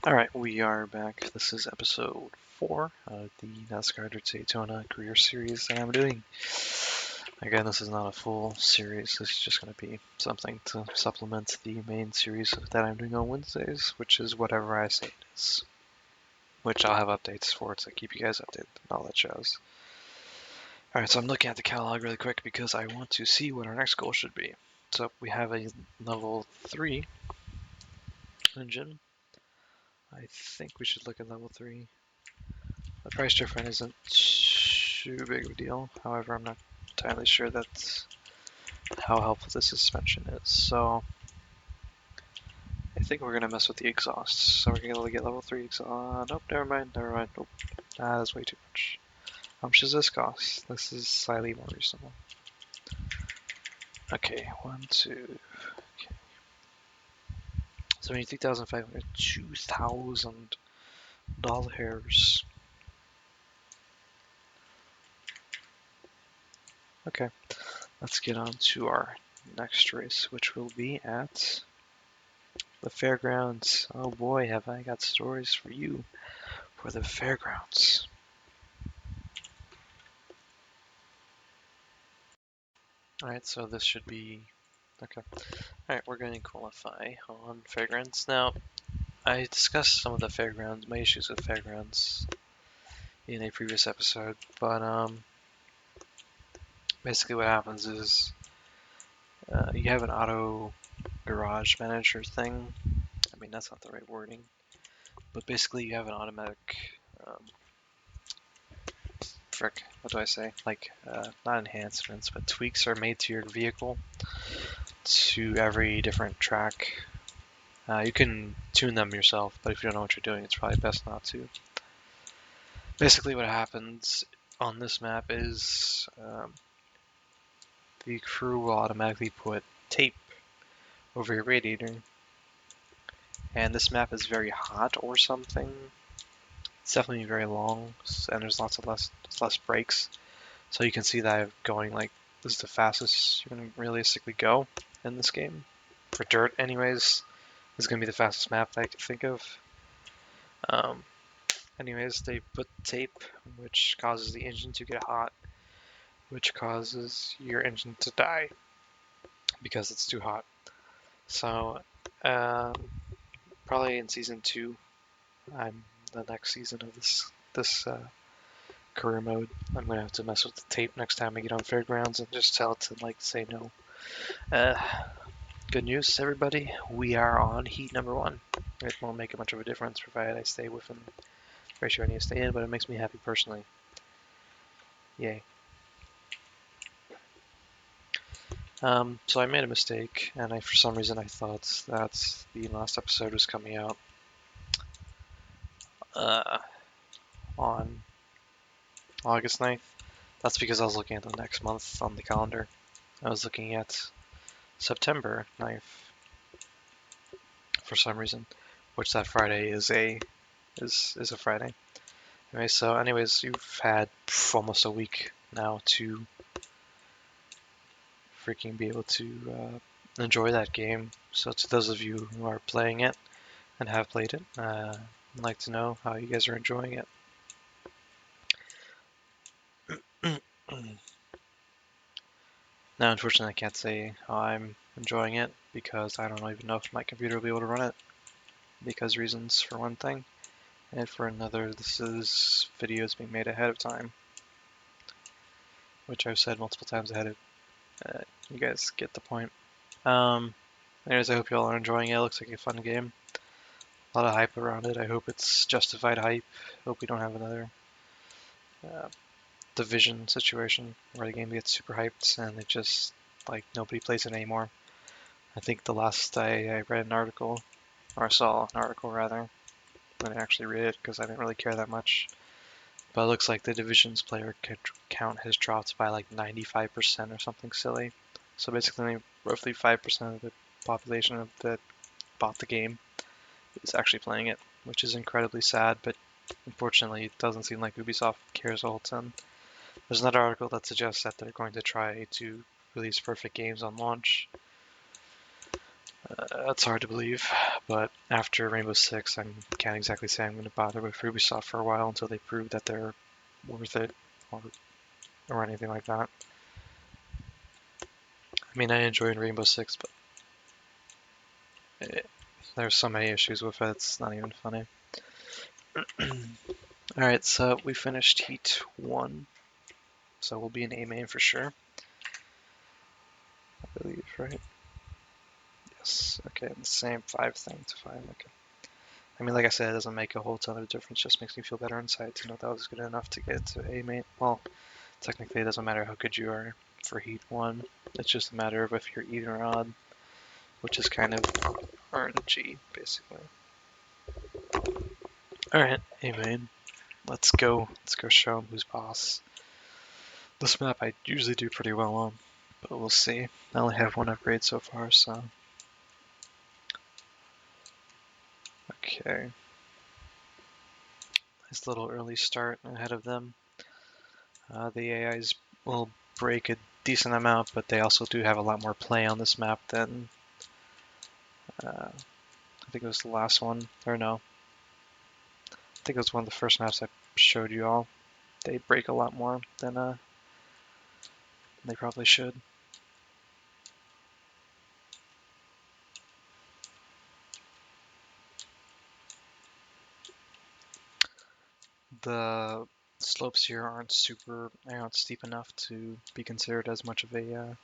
Alright, we are back. This is episode 4 of the Nascar Daytona career series that I'm doing. Again, this is not a full series. This is just going to be something to supplement the main series that I'm doing on Wednesdays, which is whatever I say it is. Which I'll have updates for to keep you guys updated and all that shows. Alright, so I'm looking at the catalog really quick because I want to see what our next goal should be. So we have a level 3 engine. I think we should look at level 3. The price difference isn't too big of a deal. However, I'm not entirely sure that's how helpful the suspension is. So I think we're gonna mess with the exhausts. So we're gonna get level 3 exhaust. Nope, never mind. Nope. That's way too much. How much does this cost? This is slightly more reasonable. Okay, 1, 2. Okay. So we need 3,500, $2,000. Okay, let's get on to our next race, which will be at the Fairgrounds. Oh boy, have I got stories for you for the Fairgrounds. Alright, so this should be... Okay. Alright, we're going to qualify on Fairgrounds. Now, I discussed some of the Fairgrounds, my issues with Fairgrounds in a previous episode, but basically what happens is you have an auto garage manager thing. I mean, that's not the right wording, but basically you have an automatic what do I say? Like, not enhancements, but tweaks are made to your vehicle to every different track. You can tune them yourself, but if you don't know what you're doing, it's probably best not to. Basically what happens on this map is the crew will automatically put tape over your radiator, and this map is very hot or something. It's definitely very long, and there's less breaks. So you can see that I'm going like, this is the fastest you can realistically go in this game. For dirt anyways, this is going to be the fastest map that I can think of. Anyways, they put tape, which causes the engine to get hot, which causes your engine to die because it's too hot. So, probably in season 2, I'm the next season of this career mode, I'm gonna have to mess with the tape next time I get on Fairgrounds and just tell it to like say no. Good news, everybody. We are on heat number 1. It won't make much of a difference provided I stay within the ratio I need to stay in, but it makes me happy personally. Yay. So I made a mistake, and for some reason I thought that the last episode was coming out on August 9th. That's because I was looking at the next month on the calendar. I was looking at September 9th for some reason, which that Friday is a Friday. Anyway, so anyways, you've had almost a week now to freaking be able to enjoy that game. So to those of you who are playing it and have played it, I'd like to know how you guys are enjoying it. Now, unfortunately, I can't say how I'm enjoying it because I don't even know if my computer will be able to run it, because reasons for one thing, and for another, this is videos being made ahead of time, which I've said multiple times ahead of. You guys get the point. Anyways, I hope you all are enjoying it. It looks like a fun game. A lot of hype around it. I hope it's justified hype. Hope we don't have another Division situation where the game gets super hyped and it just, like, nobody plays it anymore. I think the last I read an article, or saw an article rather, I didn't actually read it because I didn't really care that much, but it looks like the Division's player count has dropped by like 95% or something silly. So basically, roughly 5% of the population that bought the game is actually playing it, which is incredibly sad, but unfortunately it doesn't seem like Ubisoft cares a whole ton. There's another article that suggests that they're going to try to release perfect games on launch. That's hard to believe, but after Rainbow Six, I can't exactly say I'm going to bother with Ubisoft for a while until they prove that they're worth it, or anything like that. I mean, I enjoyed Rainbow Six, but there's so many issues with it, it's not even funny. Alright, so we finished Heat 1, so we'll be an A main for sure. I believe, right? Yes, okay, the same 5 thing to 5, okay. I mean, like I said, it doesn't make a whole ton of difference, just makes me feel better inside to know that was good enough to get to A main. Well, technically it doesn't matter how good you are for Heat 1, it's just a matter of if you're even or odd, which is kind of RNG, basically. Alright, A main. Let's go show him who's boss. This map I usually do pretty well on, but we'll see. I only have 1 upgrade so far, so... Okay. Nice little early start ahead of them. The AIs will break a decent amount, but they also do have a lot more play on this map than... I think it was the last one, or no. I think it was one of the first maps I showed you all. They break a lot more than they probably should. The slopes here aren't steep enough to be considered as much of a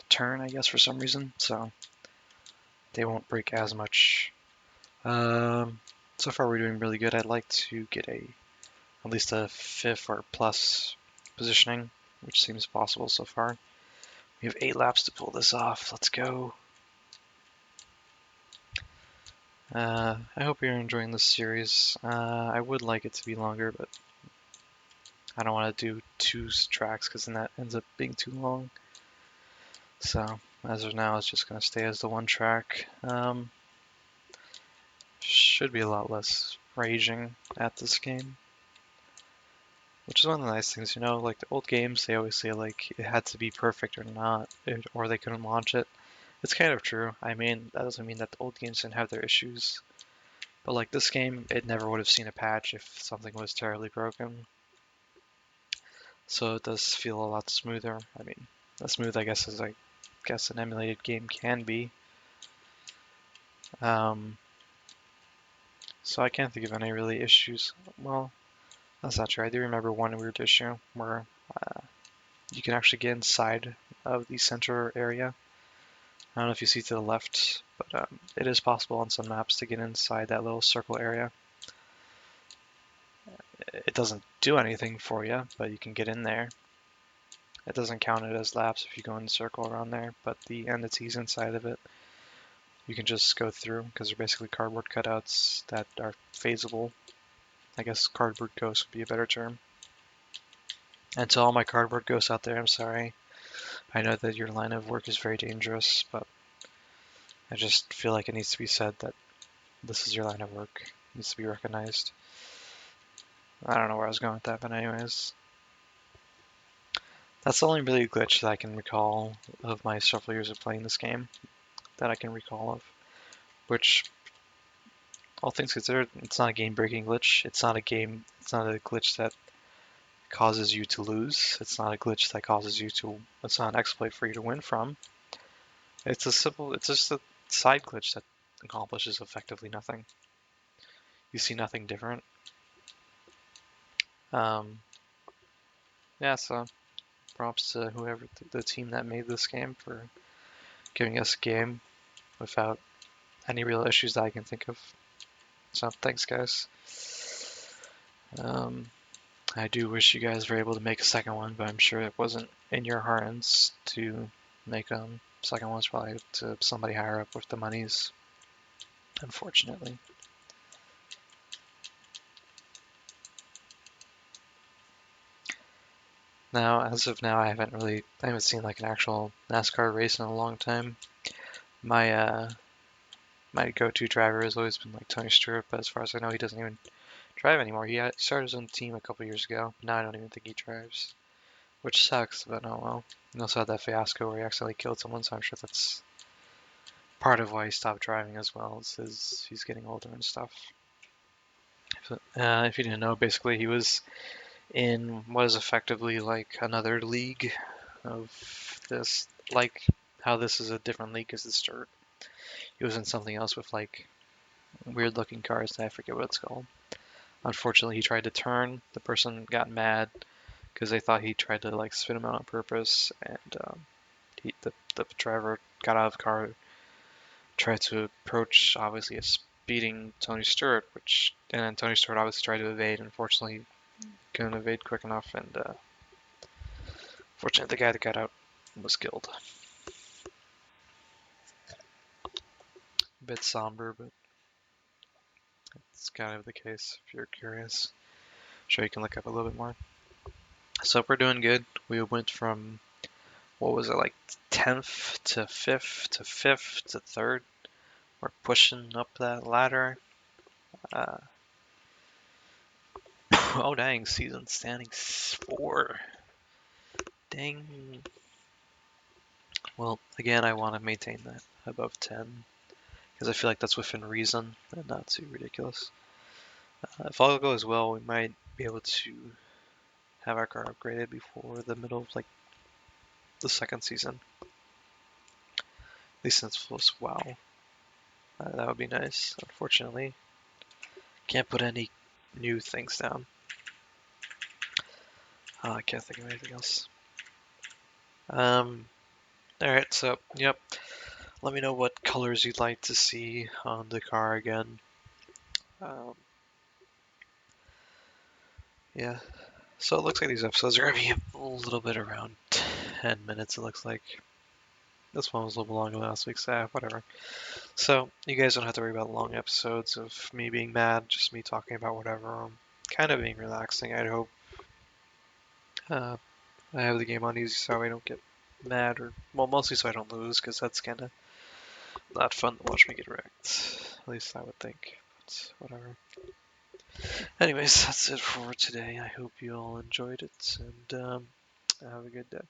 turn, I guess, for some reason, so they won't break as much. So far we're doing really good. I'd like to get at least a 5th or plus positioning, which seems possible so far. We have 8 laps to pull this off. Let's go. I hope you're enjoying this series. I would like it to be longer, but I don't want to do 2 tracks because then that ends up being too long. So as of now, it's just going to stay as the 1 track. Should be a lot less raging at this game, which is one of the nice things, you know, like the old games, they always say like it had to be perfect or not, or they couldn't launch it. It's kind of true. I mean, that doesn't mean that the old games didn't have their issues, but like this game, it never would have seen a patch if something was terribly broken. So it does feel a lot smoother. I mean, as smooth, I guess, as an emulated game can be. So I can't think of any really issues. Well, that's not true. I do remember one weird issue where you can actually get inside of the center area. I don't know if you see to the left, but it is possible on some maps to get inside that little circle area. It doesn't do anything for you, but you can get in there. It doesn't count it as laps if you go in the circle around there, but the entities inside of it, you can just go through because they're basically cardboard cutouts that are phasable. I guess cardboard ghost would be a better term. And to all my cardboard ghosts out there, I'm sorry. I know that your line of work is very dangerous, but I just feel like it needs to be said that this is your line of work. It needs to be recognized. I don't know where I was going with that, but anyways. That's the only really glitch that I can recall of my several years of playing this game that I can recall of. Which, all things considered, it's not a game-breaking glitch. It's not a glitch that causes you to lose. It's not a glitch that causes you to, it's not an exploit for you to win from. It's just a side glitch that accomplishes effectively nothing. You see nothing different. Yeah, so props to whoever, the team that made this game for giving us a game without any real issues that I can think of. So thanks, guys. I do wish you guys were able to make a second one, but I'm sure it wasn't in your hands to make a second one's probably up to somebody higher up with the monies, unfortunately. Now, as of now, I haven't seen like an actual NASCAR race in a long time. My my go-to driver has always been like Tony Stewart, but as far as I know, he doesn't even drive anymore. He started his own team a couple years ago, but now I don't even think he drives, which sucks, but oh well. He also had that fiasco where he accidentally killed someone, so I'm sure that's part of why he stopped driving as well. Is he's getting older and stuff. If you didn't know, basically he was in what is effectively like another league of this, like how this is a different league as the dirt. He was in something else with like weird looking cars. I forget what it's called. Unfortunately, he tried to turn. The person got mad because they thought he tried to like spin him out on purpose, and the driver got out of the car, tried to approach obviously a speeding Tony Stewart, and then Tony Stewart obviously tried to evade. Unfortunately, couldn't evade quick enough, and fortunately the guy that got out was killed. A bit somber, but it's kind of the case if you're curious. Sure, you can look up a little bit more. So we're doing good. We went from what was it like 10th to 5th to 5th to 3rd. We're pushing up that ladder. Uh, oh dang, season standings 4. Dang. Well, again, I want to maintain that above 10 because I feel like that's within reason and not too ridiculous. If all goes well, we might be able to have our car upgraded before the middle of like the 2nd season. At least since plus wow, that would be nice. Unfortunately, can't put any new things down. I can't think of anything else. Alright, so, yep. Let me know what colors you'd like to see on the car again. Yeah. So it looks like these episodes are going to be a little bit around 10 minutes, it looks like. This one was a little longer than last week's, whatever. So, you guys don't have to worry about long episodes of me being mad, just me talking about whatever. Kind of being relaxing, I'd hope. I have the game on easy so I don't get mad, or, well, mostly so I don't lose, because that's kind of not fun to watch me get wrecked. At least I would think, but whatever. Anyways, that's it for today. I hope you all enjoyed it, and have a good day.